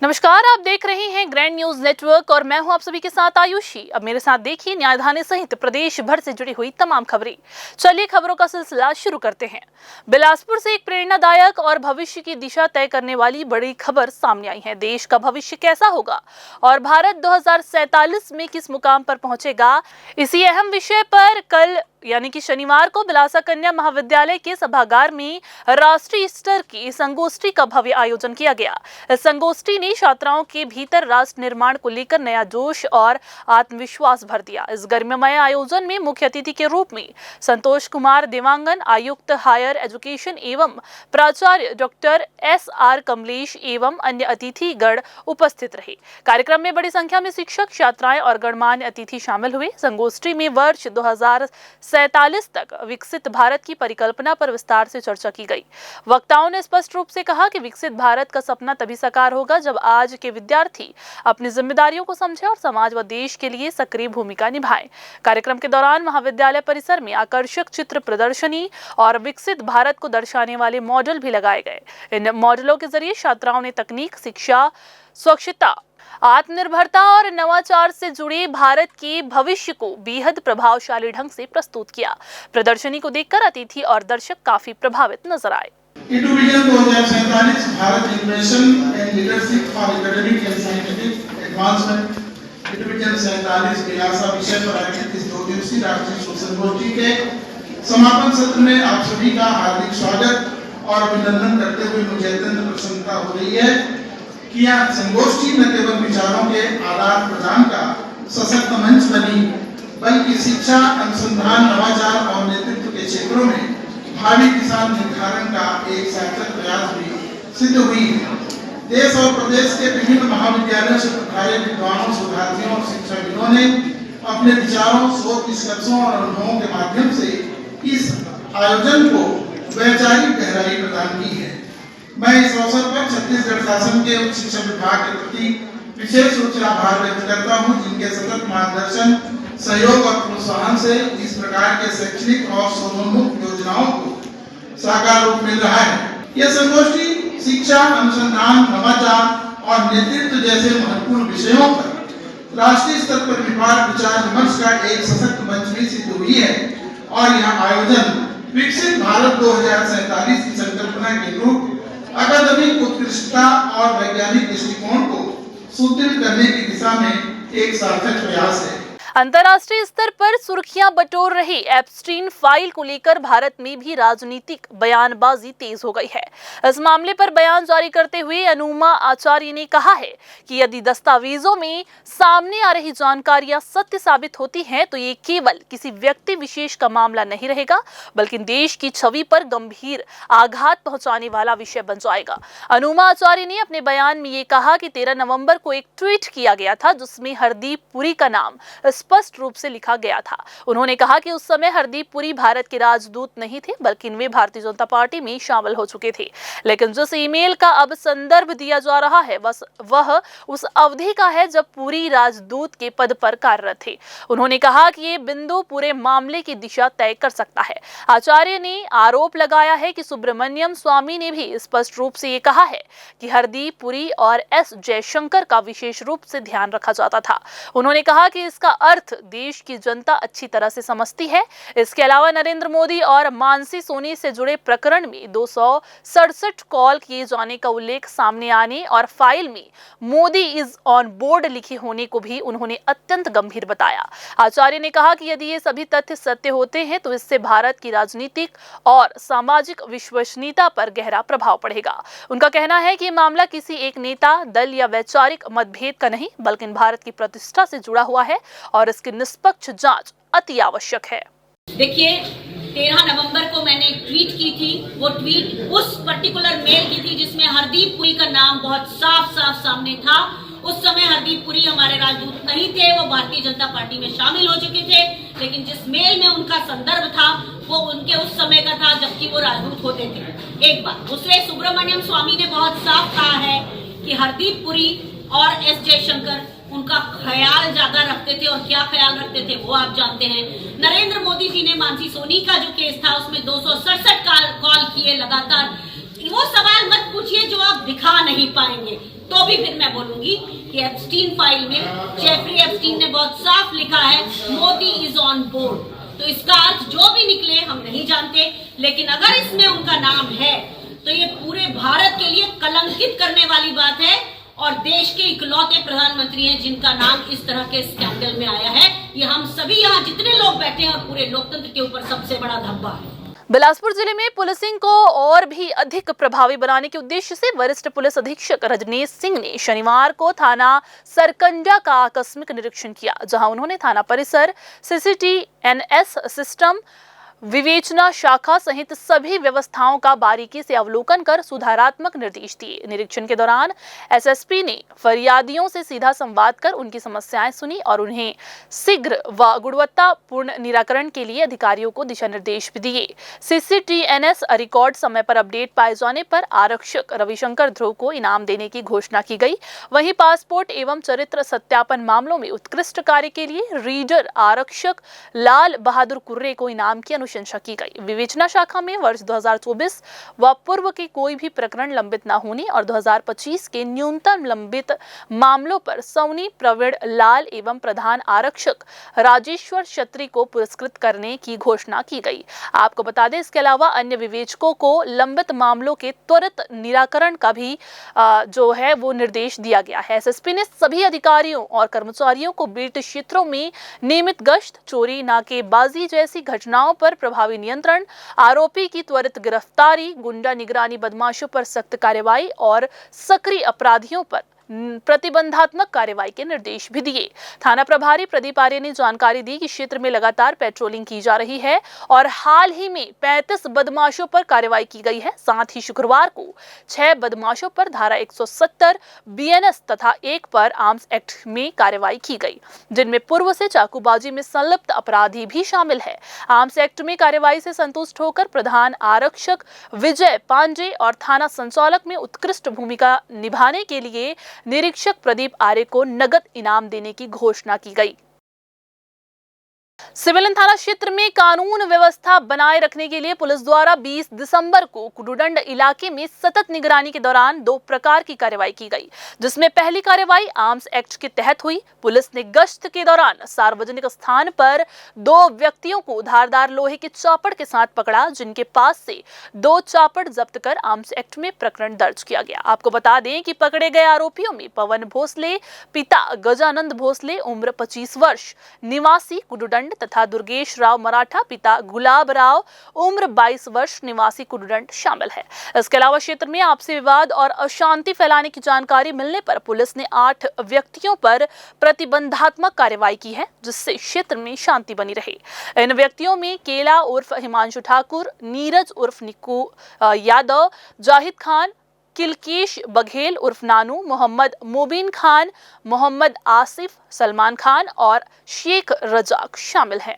नमस्कार, आप देख रहे हैं ग्रैंड न्यूज नेटवर्क और मैं हूं आप सभी के साथ आयुषी। अब मेरे साथ देखिए न्यायधानी सहित प्रदेश भर से जुड़ी हुई तमाम खबरें। चलिए खबरों का सिलसिला शुरू करते हैं। बिलासपुर से एक प्रेरणादायक और भविष्य की दिशा तय करने वाली बड़ी खबर सामने आई है। देश का भविष्य कैसा होगा और भारत 2047 में किस मुकाम पर पहुंचेगा, इसी अहम विषय पर कल यानी कि शनिवार को बिलासा कन्या महाविद्यालय के सभागार में राष्ट्रीय स्तर की संगोष्ठी का भव्य आयोजन किया गया। इस संगोष्ठी ने छात्राओं के भीतर राष्ट्र निर्माण को लेकर नया जोश और आत्मविश्वास भर दिया। इस गर्ममय आयोजन में मुख्य अतिथि के रूप में संतोष कुमार देवांगन, आयुक्त हायर एजुकेशन एवं प्राचार्य डॉक्टर SR कमलेश एवं अन्य अतिथिगण उपस्थित रहे। कार्यक्रम में बड़ी संख्या में शिक्षक, छात्राएं और गणमान्य अतिथि शामिल हुए। संगोष्ठी में वर्ष 2047 तक विकसित भारत की परिकल्पना पर विस्तार से चर्चा की गई। वक्ताओं ने स्पष्ट रूप से कहा कि विकसित भारत का सपना तभी साकार होगा जब आज के विद्यार्थी अपनी जिम्मेदारियों को समझे और समाज व देश के लिए सक्रिय भूमिका निभाएं। कार्यक्रम के दौरान महाविद्यालय परिसर में आकर्षक चित्र प्रदर्शनी और विकसित भारत को दर्शाने वाले मॉडल भी लगाए गए। इन मॉडलों के जरिए छात्राओं ने तकनीक, शिक्षा, स्वच्छता, आत्मनिर्भरता और नवाचार से जुड़े भारत के भविष्य को बेहद प्रभावशाली ढंग से प्रस्तुत किया। प्रदर्शनी को देखकर अतिथि और दर्शक काफी प्रभावित नजर आए। Vision 2047 Bharat innovation and leadership for academic and scientific advancement vision 47 Bilasa विषय पर आयोजित इस 2 दिवसीय राष्ट्रीय संगोष्ठी के समापन सत्र में आप सभी का हार्दिक स्वागत और अभिनंदन करते हुए मुझे अत्यंत प्रसन्नता हो रही है कि यह संगोष्ठी न केवल विचारों के आदान प्रदान का सशक्त मंच बनी, बल्कि शिक्षा, अनुसंधान, नवाचार और नेतृत्व के क्षेत्रों में भावी दिशा निर्धारण का एक सार्थक प्रयास भी सिद्ध हुई है। देश और प्रदेश के विभिन्न महाविद्यालयों से प्रभावित विद्वानों, शोधार्थियों और शिक्षाविदों ने अपने विचारों, शोध निष्कर्षों और अनुभवों के माध्यम से इस आयोजन को वैचारिक गहराई प्रदान की है। मैं इस अवसर पर छत्तीसगढ़ शासन के उच्च शिक्षा विभाग के प्रति विशेष रूप से आभार व्यक्त करता हूं, जिनके सतत मार्गदर्शन, सहयोग और प्रोत्साहन से इस प्रकार के शैक्षणिक और शोधोन्मुख योजनाओं को साकार रूप मिल रहा है। यह संगोष्ठी शिक्षा, अनुसंधान, नवाचार और नेतृत्व जैसे महत्वपूर्ण विषयों पर राष्ट्रीय स्तर पर विचार विमर्श का एक सशक्त मंच भी सिद्ध हुई है और यह आयोजन विकसित भारत 2047 की संकल्पना के अनुरूप अकादमिक उत्कृष्टता और वैज्ञानिक दृष्टिकोण को सुदृढ़ करने की दिशा में एक सार्थक प्रयास है। अंतर्राष्ट्रीय स्तर पर सुर्खियां बटोर रही एप्स्टीन फाइल को लेकर भारत में भी राजनीतिक बयानबाजी तेज हो गई है। इस मामले पर बयान जारी करते हुए अनुमा आचार्य ने कहा है कि यदि दस्तावेजों में सामने आ रही जानकारियां सत्य साबित होती हैं तो ये केवल किसी व्यक्ति विशेष का मामला नहीं रहेगा, बल्कि देश की छवि पर गंभीर आघात पहुंचाने वाला विषय बन जाएगा। अनुमा आचार्य ने अपने बयान में ये कहा कि 13 नवंबर को एक ट्वीट किया गया था जिसमें हरदीप पुरी का नाम स्पष्ट रूप से लिखा गया था। उन्होंने कहा कि उस समय हरदीप पुरी भारत के राजदूत नहीं थे, बल्कि वे भारतीय जनता पार्टी में शामिल हो चुके थे। लेकिन जिस ईमेल का अब संदर्भ दिया जा रहा है वह उस अवधि का है जब पुरी राजदूत के पद पर कार्यरत थे। उन्होंने कहा कि ये बिंदु पूरे मामले की दिशा तय कर सकता है। आचार्य ने आरोप लगाया है कि सुब्रमण्यम स्वामी ने भी स्पष्ट रूप से ये कहा है कि हरदीप पुरी और S जयशंकर का विशेष रूप से ध्यान रखा जाता था। उन्होंने कहा कि इसका अर्थ देश की जनता अच्छी तरह से समझती है। इसके अलावा नरेंद्र मोदी और मानसी सोनी से जुड़े प्रकरण में 267 कॉल किए जाने का उल्लेख सामने आने और फाइल में मोदी इज ऑन बोर्ड लिखे होने को भी उन्होंने अत्यंत गंभीर बताया। आचार्य ने कहा कि यदि ये सभी तथ्य सत्य होते हैं तो इससे भारत की राजनीतिक और सामाजिक विश्वसनीयता पर गहरा प्रभाव पड़ेगा। उनका कहना है कि मामला किसी एक नेता, दल या वैचारिक मतभेद का नहीं, बल्कि भारत की प्रतिष्ठा से जुड़ा हुआ है और इसकी निष्पक्ष जांच अति आवश्यक है। देखिए, 13 नवंबर को मैंने एक ट्वीट की थी। वो ट्वीट उस पर्टिकुलर मेल की थी जिसमें हरदीप पुरी का नाम बहुत साफ सामने था। उस समय हरदीप पुरी हमारे राजदूत नहीं थे, वो भारतीय जनता पार्टी में शामिल हो चुके थे। लेकिन जिस मेल में उनका संदर्भ था वो उनके उस समय का था जबकि वो राजदूत होते थे। एक बात। दूसरे, सुब्रमण्यम स्वामी ने बहुत साफ कहा है कि हरदीप पुरी और S जयशंकर उनका ख्याल ज्यादा रखते थे, और क्या ख्याल रखते थे वो आप जानते हैं। नरेंद्र मोदी जी ने मानसी सोनी का जो केस था उसमें 267 कॉल किए लगातार। वो सवाल मत पूछिए जो आप दिखा नहीं पाएंगे। तो भी फिर मैं बोलूंगी कि एप्स्टीन फाइल में जेफरी एप्स्टीन ने बहुत साफ लिखा है, मोदी इज ऑन बोर्ड। तो इसका अर्थ जो भी निकले हम नहीं जानते, लेकिन अगर इसमें उनका नाम है तो ये पूरे भारत के लिए कलंकित करने वाली बात है, और देश के इकलौते प्रधानमंत्री हैं जिनका नाम इस तरह के स्कैंडल में आया है। ये हम सभी यहाँ जितने लोग बैठे हैं और पूरे लोकतंत्र के ऊपर सबसे बड़ा धब्बा है। बिलासपुर जिले में पुलिसिंग को और भी अधिक प्रभावी बनाने के उद्देश्य से वरिष्ठ पुलिस अधीक्षक रजनीश सिंह ने शनिवार को थाना सरकंजा का आकस्मिक निरीक्षण किया, जहां उन्होंने थाना परिसर, CCTNS सिस्टम, विवेचना शाखा सहित सभी व्यवस्थाओं का बारीकी से अवलोकन कर सुधारात्मक निर्देश दिए। निरीक्षण के दौरान SSP ने फरियादियों से सीधा संवाद कर उनकी समस्याएं सुनी और उन्हें शीघ्र व गुणवत्तापूर्ण निराकरण के लिए अधिकारियों को दिशा निर्देश भी दिए। CCTNS रिकॉर्ड समय पर अपडेट पाए जाने पर आरक्षक रविशंकर ध्रुव को इनाम देने की घोषणा की गई। वहीं पासपोर्ट एवं चरित्र सत्यापन मामलों में उत्कृष्ट कार्य के लिए रीडर आरक्षक लाल बहादुर कुर्रे को इनाम की अनुशंसा की गई। विवेचना शाखा में वर्ष 2024 व पूर्व के कोई भी प्रकरण लंबित न होने और 2025 के न्यूनतम लंबित मामलों पर सौनी प्रवीण लाल एवं प्रधान आरक्षक राजेश्वर क्षत्री को पुरस्कृत करने की घोषणा की गई। आपको बता दें, इसके अलावा अन्य विवेचकों को लंबित मामलों के त्वरित निराकरण का भी जो है वो निर्देश दिया गया है। SSP ने सभी अधिकारियों और कर्मचारियों को बीट क्षेत्रों में नियमित गश्त, चोरी, नाकेबाजी जैसी घटनाओं पर प्रभावी नियंत्रण, आरोपी की त्वरित गिरफ्तारी, गुंडा निगरानी, बदमाशों पर सख्त कार्रवाई और सक्रिय अपराधियों पर प्रतिबंधात्मक कार्रवाई के निर्देश भी दिए। थाना प्रभारी प्रदीप आर्य ने जानकारी दी कि क्षेत्र में लगातार पेट्रोलिंग की जा रही है और हाल ही में 35 बदमाशों पर कार्रवाई की गई है। साथ ही शुक्रवार को 6 बदमाशों पर धारा 170 BNS तथा 1 पर आर्म्स एक्ट में कार्रवाई की गई, जिनमें पूर्व से चाकूबाजी में संलिप्त अपराधी भी शामिल है। आर्म्स एक्ट में कार्रवाई से संतुष्ट होकर प्रधान आरक्षक विजय पांडे और थाना संचालक में उत्कृष्ट भूमिका निभाने के लिए निरीक्षक प्रदीप आर्य को नगद इनाम देने की घोषणा की गई। सिविलन थाना क्षेत्र में कानून व्यवस्था बनाए रखने के लिए पुलिस द्वारा 20 दिसंबर को कुडुडंड इलाके में सतत निगरानी के दौरान 2 प्रकार की कार्रवाई की गई, जिसमें पहली कार्रवाई आर्म्स एक्ट के तहत हुई। पुलिस ने गश्त के दौरान सार्वजनिक स्थान पर 2 व्यक्तियों को धारदार लोहे के चापड़ के साथ पकड़ा, जिनके पास से 2 चापड़ जब्त कर आर्म्स एक्ट में प्रकरण दर्ज किया गया। आपको बता दें कि पकड़े गए आरोपियों में पवन भोसले पिता गजानंद भोसले उम्र 25 वर्ष निवासी कुडुडंड तथा दुर्गेश राव मराठा पिता गुलाब राव उम्र 22 वर्ष निवासी कुडुडंड शामिल है। इसके अलावा क्षेत्र में आपसी विवाद और अशांति फैलाने की जानकारी मिलने पर पुलिस ने 8 व्यक्तियों पर प्रतिबंधात्मक कार्रवाई की है, जिससे क्षेत्र में शांति बनी रहे। इन व्यक्तियों में केला उर्फ हिमांशु ठाकुर, नीरज उर्फ निक्कू यादव, जाहिद खान, किलकेश बघेल उर्फ नानू, मोहम्मद मुबीन खान, मोहम्मद आसिफ, सलमान खान और शेख रजाक शामिल हैं।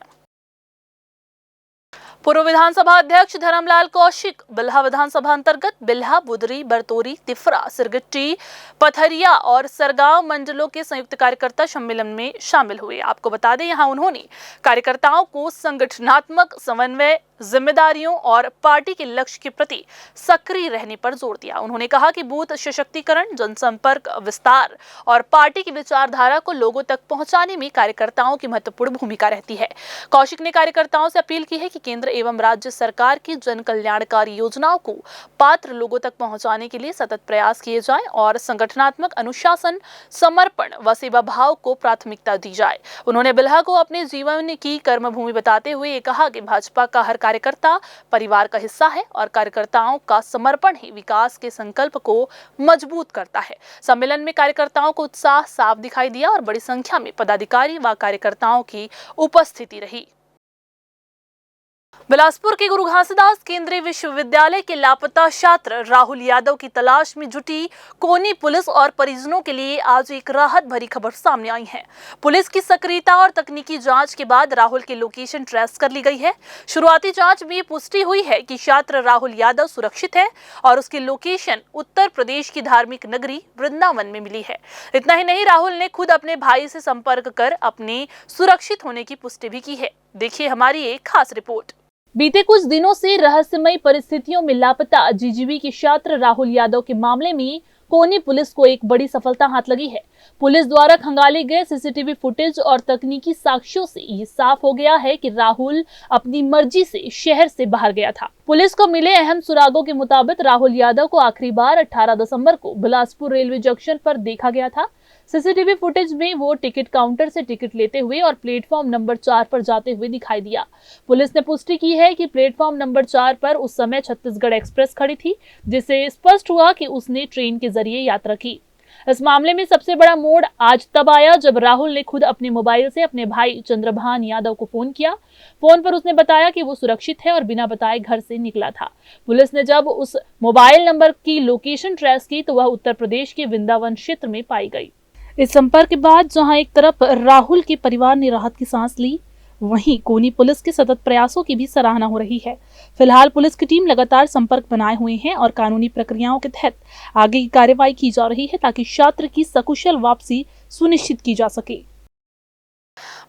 पूर्व विधानसभा अध्यक्ष धर्मलाल कौशिक बिल्हा विधानसभा अंतर्गत बिल्हा, बुदरी, बरतोरी, तिफरा, सिरगिट्टी, पथरिया और सरगांव मंडलों के संयुक्त कार्यकर्ता सम्मेलन में शामिल हुए। आपको बता दें, यहां उन्होंने कार्यकर्ताओं को संगठनात्मक समन्वय, जिम्मेदारियों और पार्टी के लक्ष्य के प्रति सक्रिय रहने पर जोर दिया। उन्होंने कहा कि बूथ सशक्तिकरण, जनसंपर्क विस्तार और पार्टी की विचारधारा को लोगों तक पहुंचाने में कार्यकर्ताओं की महत्वपूर्ण भूमिका रहती है। कौशिक ने कार्यकर्ताओं से अपील की है कि केंद्र एवं राज्य सरकार की जन कल्याणकारी योजनाओं को पात्र लोगों तक पहुंचाने के लिए सतत प्रयास किए जाएं और संगठनात्मक अनुशासन, समर्पण व सेवा भाव को प्राथमिकता दी जाए। उन्होंने बिल्हा को अपने जीवन की कर्मभूमि बताते हुए ये कहा कि भाजपा का हर कार्यकर्ता परिवार का हिस्सा है और कार्यकर्ताओं का समर्पण ही विकास के संकल्प को मजबूत करता है। सम्मेलन में कार्यकर्ताओं को उत्साह साफ दिखाई दिया और बड़ी संख्या में पदाधिकारी व कार्यकर्ताओं की उपस्थिति रही। बिलासपुर के गुरु घासीदास केंद्रीय विश्वविद्यालय के लापता छात्र राहुल यादव की तलाश में जुटी कोनी पुलिस और परिजनों के लिए आज एक राहत भरी खबर सामने आई है। पुलिस की सक्रियता और तकनीकी जांच के बाद राहुल की लोकेशन ट्रेस कर ली गई है। शुरुआती जांच में पुष्टि हुई है कि छात्र राहुल यादव सुरक्षित है और उसकी लोकेशन उत्तर प्रदेश की धार्मिक नगरी वृंदावन में मिली है। इतना ही नहीं, राहुल ने खुद अपने भाई से संपर्क कर अपने सुरक्षित होने की पुष्टि भी की है। देखिए हमारी एक खास रिपोर्ट। बीते कुछ दिनों से रहस्यमय परिस्थितियों में लापता GGB के छात्र राहुल यादव के मामले में कोनी पुलिस को एक बड़ी सफलता हाथ लगी है। पुलिस द्वारा खंगाले गए सीसीटीवी फुटेज और तकनीकी साक्ष्यों से ये साफ हो गया है कि राहुल अपनी मर्जी से शहर से बाहर गया था। पुलिस को मिले अहम सुरागों के मुताबिक राहुल यादव को आखिरी बार 18 दिसंबर को बिलासपुर रेलवे जंक्शन पर देखा गया था। सीसीटीवी फुटेज में वो टिकट काउंटर से टिकट लेते हुए और प्लेटफॉर्म नंबर 4 पर जाते हुए दिखाई दिया। पुलिस ने पुष्टि की है कि प्लेटफॉर्म नंबर 4 पर उस समय छत्तीसगढ़ एक्सप्रेस खड़ी थी, जिससे स्पष्ट हुआ कि उसने ट्रेन के जरिए यात्रा की। इस मामले में सबसे बड़ा मोड़ आज तब आया जब राहुल ने खुद अपने मोबाइल से अपने भाई चंद्रभान यादव को फोन किया। फोन पर उसने बताया कि वो सुरक्षित है और बिना बताए घर से निकला था। पुलिस ने जब उस मोबाइल नंबर की लोकेशन ट्रेस की तो वह उत्तर प्रदेश के वृंदावन क्षेत्र में पाई गई। इस संपर्क के बाद जहां एक तरफ राहुल के परिवार ने राहत की सांस ली, वहीं कोनी पुलिस के सतत प्रयासों की भी सराहना हो रही है। फिलहाल पुलिस की टीम लगातार संपर्क बनाए हुए हैं और कानूनी प्रक्रियाओं के तहत आगे की कार्रवाई की जा रही है ताकि छात्र की सकुशल वापसी सुनिश्चित की जा सके।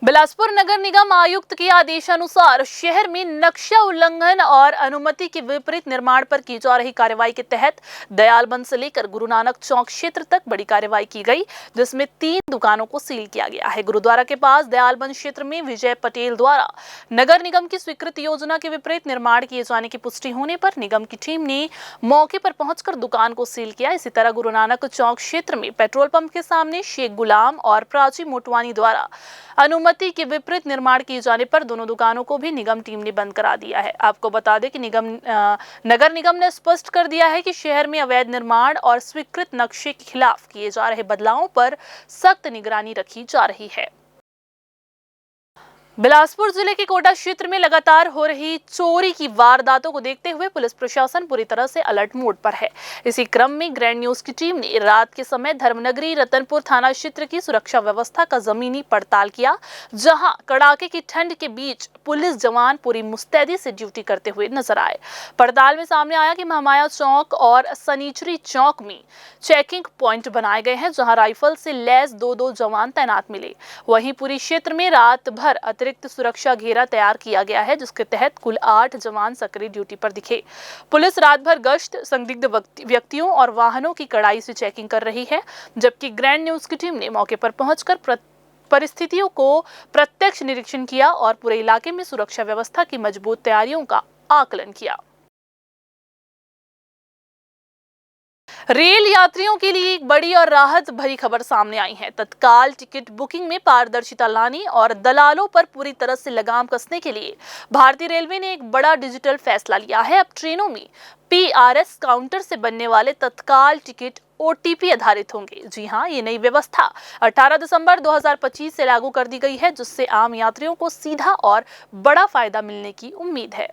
बिलासपुर नगर निगम आयुक्त के आदेशानुसार शहर में नक्शा उल्लंघन और अनुमति के विपरीत निर्माण पर की जा रही कार्रवाई के तहत दयालबंद से लेकर गुरु नानक चौक क्षेत्र तक बड़ी कार्रवाई की गई, जिसमें 3 दुकानों को सील किया गया है। गुरुद्वारा के पास दयालबंद क्षेत्र में विजय पटेल द्वारा नगर निगम की स्वीकृत योजना के विपरीत निर्माण किए जाने की पुष्टि होने पर निगम की टीम ने मौके पर पहुंचकर दुकान को सील किया। इसी तरह गुरु नानक चौक क्षेत्र में पेट्रोल पंप के सामने शेख गुलाम और प्राची मोटवानी द्वारा अनुमति के विपरीत निर्माण किए जाने पर दोनों दुकानों को भी निगम टीम ने बंद करा दिया है। आपको बता दें कि नगर निगम ने स्पष्ट कर दिया है कि शहर में अवैध निर्माण और स्वीकृत नक्शे के खिलाफ किए जा रहे बदलावों पर सख्त निगरानी रखी जा रही है। बिलासपुर जिले के कोटा क्षेत्र में लगातार हो रही चोरी की वारदातों को देखते हुए पुलिस प्रशासन पूरी तरह से अलर्ट मोड पर है। इसी क्रम में ग्रैंड न्यूज की टीम ने रात के समय धर्मनगरी रतनपुर थाना क्षेत्र की सुरक्षा व्यवस्था का जमीनी पड़ताल किया, जहां कड़ाके की ठंड के बीच पुलिस जवान पूरी मुस्तैदी से ड्यूटी करते हुए नजर आए। पड़ताल में सामने आया कि महामाया चौक और सनीचरी चौक में चेकिंग पॉइंट बनाए गए हैं, जहां राइफल से लैस 2-2 जवान तैनात मिले। वहीं पूरी क्षेत्र में रात भर अतिरिक्त सुरक्षा घेरा तैयार किया गया है, जिसके तहत कुल 8 जवान सक्रिय ड्यूटी पर दिखे। पुलिस रात भर गश्त, संदिग्ध व्यक्तियों और वाहनों की कड़ाई से चेकिंग कर रही है, जबकि ग्रैंड न्यूज की टीम ने मौके पर पहुंचकर परिस्थितियों को प्रत्यक्ष निरीक्षण किया और पूरे इलाके में सुरक्षा व्यवस्था की मजबूत तैयारियों का आकलन किया। रेल यात्रियों के लिए एक बड़ी और राहत भरी खबर सामने आई है। तत्काल टिकट बुकिंग में पारदर्शिता लाने और दलालों पर पूरी तरह से लगाम कसने के लिए भारतीय रेलवे ने एक बड़ा डिजिटल फैसला लिया है। अब ट्रेनों में PRS काउंटर से बनने वाले तत्काल टिकट OTP आधारित होंगे। जी हां, ये नई व्यवस्था 18 दिसंबर 2025 से लागू कर दी गई है, जिससे आम यात्रियों को सीधा और बड़ा फायदा मिलने की उम्मीद है।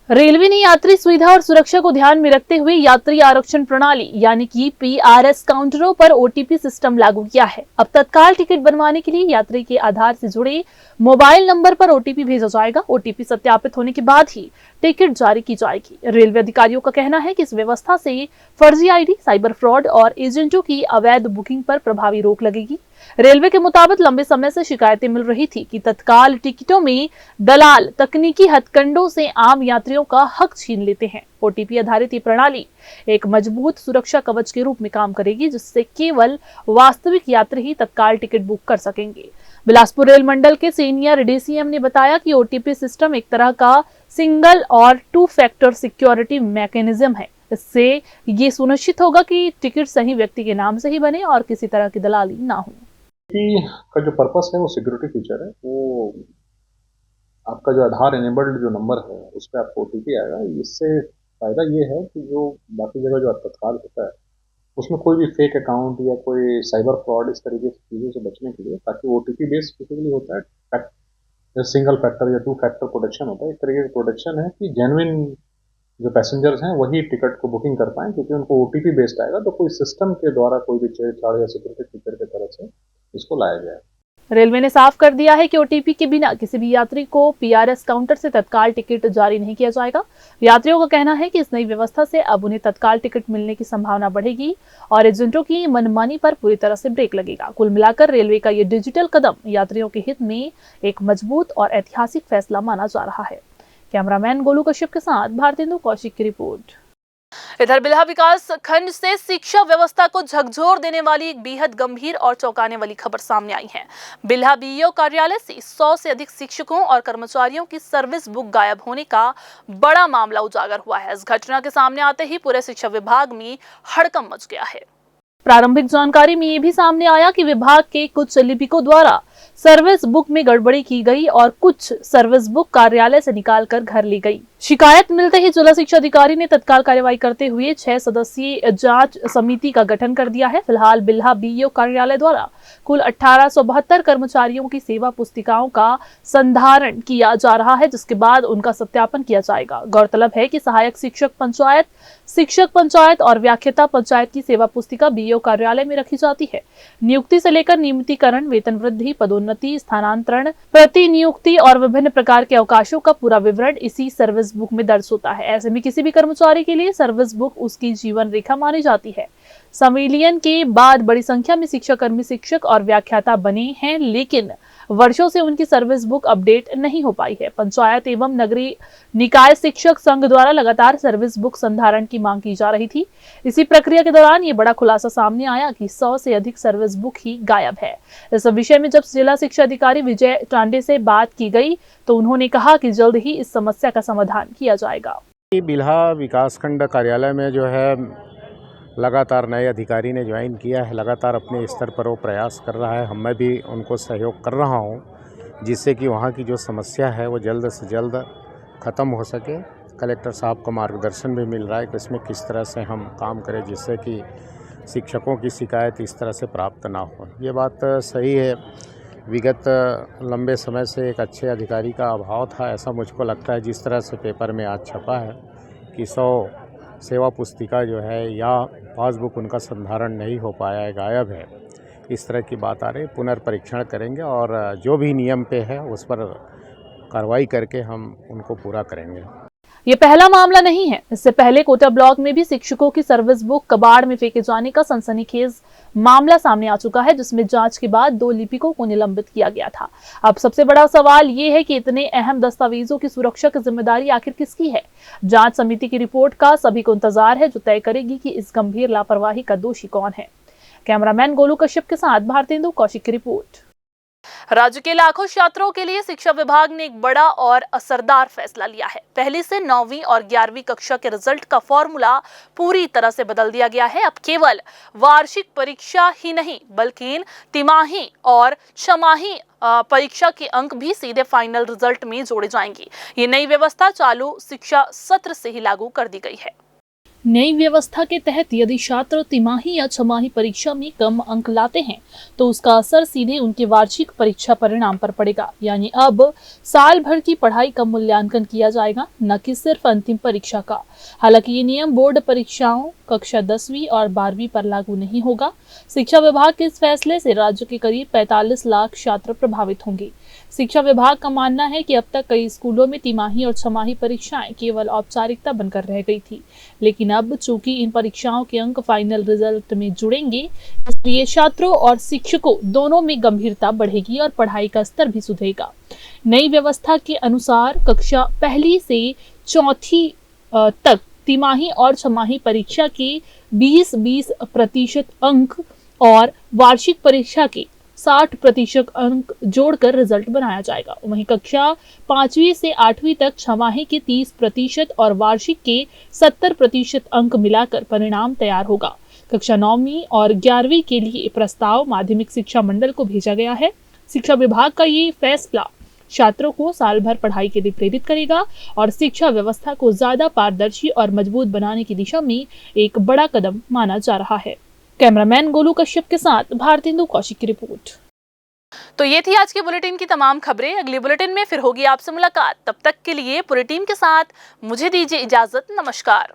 रेलवे ने यात्री सुविधा और सुरक्षा को ध्यान में रखते हुए यात्री आरक्षण प्रणाली यानी कि PRS काउंटरों पर OTP सिस्टम लागू किया है। अब तत्काल टिकट बनवाने के लिए यात्री के आधार से जुड़े मोबाइल नंबर पर OTP भेजा जाएगा। OTP सत्यापित होने के बाद ही टिकट जारी की जाएगी। रेलवे अधिकारियों का कहना है कि इस व्यवस्था से फर्जी ID, साइबर फ्रॉड और एजेंटों की अवैध बुकिंग पर प्रभावी रोक लगेगी। रेलवे के मुताबिक लंबे समय से शिकायतें मिल रही थी कि तत्काल टिकटों में दलाल तकनीकी हथकंडों से आम यात्रियों का हक छीन लेते हैं। OTP आधारित ये प्रणाली एक मजबूत सुरक्षा कवच के रूप में काम करेगी, जिससे केवल वास्तविक यात्री ही तत्काल टिकट बुक कर सकेंगे। बिलासपुर रेल मंडल के सीनियर DCM ने बताया कि OTP सिस्टम एक तरह का सिंगल और 2 फैक्टर सिक्योरिटी मैकेनिज्म है। इससे ये सुनिश्चित होगा कि टिकट सही व्यक्ति के नाम से ही बने और किसी तरह की दलाली ना हो। का जो पर्पस है वो सिक्योरिटी फीचर है। वो आपका जो आधार एनेबल्ड जो नंबर है उस पर आपको OTP आएगा। इससे फायदा ये है कि जो बाकी जगह जो तत्काल होता है उसमें कोई भी फेक अकाउंट या कोई साइबर फ्रॉड इस तरीके की चीज़ों से बचने के लिए, ताकि OTP बेस्ड बेसिकली होता है सिंगल फैक्टर या 2 फैक्टर प्रोटेक्शन होता है। एक तरीके का प्रोटेक्शन है कि जेन्युइन जो पैसेंजर्स हैं वही टिकट को बुकिंग कर पाएं, क्योंकि उनको OTP बेस्ड आएगा। तो कोई सिस्टम के द्वारा कोई भी छेड़छाड़ या सिक्योरिटी फीचर की तरफ से इसको लाया गया है। रेलवे ने साफ कर दिया है कि OTP के बिना किसी भी यात्री को PRS काउंटर से तत्काल टिकट जारी नहीं किया जाएगा। यात्रियों का कहना है कि इस नई व्यवस्था से अब उन्हें तत्काल टिकट मिलने की संभावना बढ़ेगी और एजेंटों की मनमानी पर पूरी तरह से ब्रेक लगेगा। कुल मिलाकर रेलवे का ये डिजिटल कदम यात्रियों के हित में एक मजबूत और ऐतिहासिक फैसला माना जा रहा है। कैमरामैन गोलू कश्यप के साथ भारतेंदु कौशिक की रिपोर्ट। इधर बिल्हा विकास खंड से शिक्षा व्यवस्था को झकझोर देने वाली एक बेहद गंभीर और चौंकाने वाली खबर सामने आई है। बिल्हा बीईओ कार्यालय से 100 से अधिक शिक्षकों और कर्मचारियों की सर्विस बुक गायब होने का बड़ा मामला उजागर हुआ है। इस घटना के सामने आते ही पूरे शिक्षा विभाग में हड़कंप मच गया है। प्रारंभिक जानकारी में ये भी सामने आया कि विभाग के कुछ लिपिकों द्वारा सर्विस बुक में गड़बड़ी की गई और कुछ सर्विस बुक कार्यालय से निकालकर घर ली गई। शिकायत मिलते ही जिला शिक्षा अधिकारी ने तत्काल कार्यवाही करते हुए 6 सदस्यीय जांच समिति का गठन कर दिया है। फिलहाल बिल्हा बीईओ कार्यालय द्वारा कुल 1872 कर्मचारियों की सेवा पुस्तिकाओं का संधारण किया जा रहा है, जिसके बाद उनका सत्यापन किया जाएगा। गौरतलब है कि सहायक शिक्षक पंचायत और व्याख्याता पंचायत की सेवा पुस्तिका बीईओ कार्यालय में रखी जाती है। नियुक्ति से लेकर नियमितीकरण, वेतन वृद्धि, पदोन्नति, स्थानांतरण, प्रतिनियुक्ति और विभिन्न प्रकार के अवकाशों का पूरा विवरण इसी सर्विस बुक में दर्ज होता है। ऐसे में किसी भी कर्मचारी के लिए सर्विस बुक उसकी जीवन रेखा मानी जाती है। संविलियन के बाद बड़ी संख्या में शिक्षाकर्मी शिक्षक और व्याख्याता बने हैं, लेकिन वर्षों से उनकी सर्विस बुक अपडेट नहीं हो पाई है। पंचायत एवं नगरीय निकाय शिक्षक संघ द्वारा लगातार सर्विस बुक संधारण की मांग की जा रही थी। इसी प्रक्रिया के दौरान ये बड़ा खुलासा सामने आया कि 100 से अधिक सर्विस बुक ही गायब है। इस विषय में जब जिला शिक्षा अधिकारी विजय टांडे से बात की गई तो उन्होंने कहा कि जल्द ही इस समस्या का समाधान किया जाएगा। बिल्हा विकासखंड कार्यालय में जो है लगातार नए अधिकारी ने ज्वाइन किया है, लगातार अपने स्तर पर वो प्रयास कर रहा है। मैं भी उनको सहयोग कर रहा हूँ, जिससे कि वहाँ की जो समस्या है वो जल्द से जल्द ख़त्म हो सके। कलेक्टर साहब का मार्गदर्शन भी मिल रहा है कि इसमें किस तरह से हम काम करें, जिससे कि शिक्षकों की शिकायत इस तरह से प्राप्त ना हो। ये बात सही है, विगत लंबे समय से एक अच्छे अधिकारी का अभाव था, ऐसा मुझको लगता है। जिस तरह से पेपर में आज छपा है कि 100 सेवा पुस्तिका जो है या पासबुक उनका संधारण नहीं हो पाया है, गायब है, इस तरह की बात आ रही। पुनर्परीक्षण करेंगे और जो भी नियम पे है उस पर कार्रवाई करके हम उनको पूरा करेंगे। ये पहला मामला नहीं है। इससे पहले कोटा ब्लॉक में भी शिक्षकों की सर्विस बुक कबाड़ में फेंके जाने का सनसनीखेज मामला सामने आ चुका है, जिसमें जांच के बाद 2 लिपिकों को निलंबित किया गया था। अब सबसे बड़ा सवाल ये है कि इतने अहम दस्तावेजों की सुरक्षा की जिम्मेदारी आखिर किसकी है। जांच समिति की रिपोर्ट का सभी को इंतजार है, जो तय करेगी कि इस गंभीर लापरवाही का दोषी कौन है। कैमरामैन गोलू कश्यप के साथ भारतेंदु कौशिक की रिपोर्ट। राज्य के लाखों छात्रों के लिए शिक्षा विभाग ने एक बड़ा और असरदार फैसला लिया है। पहली से 9वीं और 11वीं कक्षा के रिजल्ट का फॉर्मूला पूरी तरह से बदल दिया गया है। अब केवल वार्षिक परीक्षा ही नहीं, बल्कि तिमाही और छमाही परीक्षा के अंक भी सीधे फाइनल रिजल्ट में जोड़े जाएंगे। ये नई व्यवस्था चालू शिक्षा सत्र से ही लागू कर दी गई है। नई व्यवस्था के तहत यदि छात्र तिमाही या छमाही परीक्षा में कम अंक लाते हैं तो उसका असर सीधे उनके वार्षिक परीक्षा परिणाम पर पड़ेगा। यानी अब साल भर की पढ़ाई का मूल्यांकन किया जाएगा, न कि सिर्फ अंतिम परीक्षा का। हालांकि ये नियम बोर्ड परीक्षाओं कक्षा 10वीं और 12वीं पर लागू नहीं होगा। शिक्षा विभाग के इस फैसले से राज्य के करीब 45 लाख छात्र प्रभावित होंगे। शिक्षा विभाग का मानना है कि अब तक कई स्कूलों में तिमाही और छमाही परीक्षाएं केवल औपचारिकता बनकर रह गई थी, लेकिन अब चूंकि इन परीक्षाओं के अंक फाइनल रिजल्ट में जुड़ेंगे, इसलिए छात्रों और शिक्षकों दोनों में गंभीरता बढ़ेगी और पढ़ाई का स्तर भी सुधरेगा। नई व्यवस्था के अनुसार कक्षा 1 से 4वीं तक तिमाही और छमाही परीक्षा के 20% अंक और वार्षिक परीक्षा के 60% अंक जोड़कर रिजल्ट बनाया जाएगा। वहीं कक्षा 5वीं से 8वीं तक छमाही के 30% और वार्षिक के 70% अंक मिलाकर परिणाम तैयार होगा। कक्षा 9वीं और 11वीं के लिए प्रस्ताव माध्यमिक शिक्षा मंडल को भेजा गया है। शिक्षा विभाग का ये फैसला छात्रों को साल भर पढ़ाई के लिए प्रेरित करेगा और शिक्षा व्यवस्था को ज्यादा पारदर्शी और मजबूत बनाने की दिशा में एक बड़ा कदम माना जा रहा है। कैमरामैन गोलू कश्यप के साथ भारतेंदु कौशिक की रिपोर्ट। तो ये थी आज के बुलेटिन की तमाम खबरें। अगली बुलेटिन में फिर होगी आपसे मुलाकात। तब तक के लिए पूरी टीम के साथ मुझे दीजिए इजाजत। नमस्कार।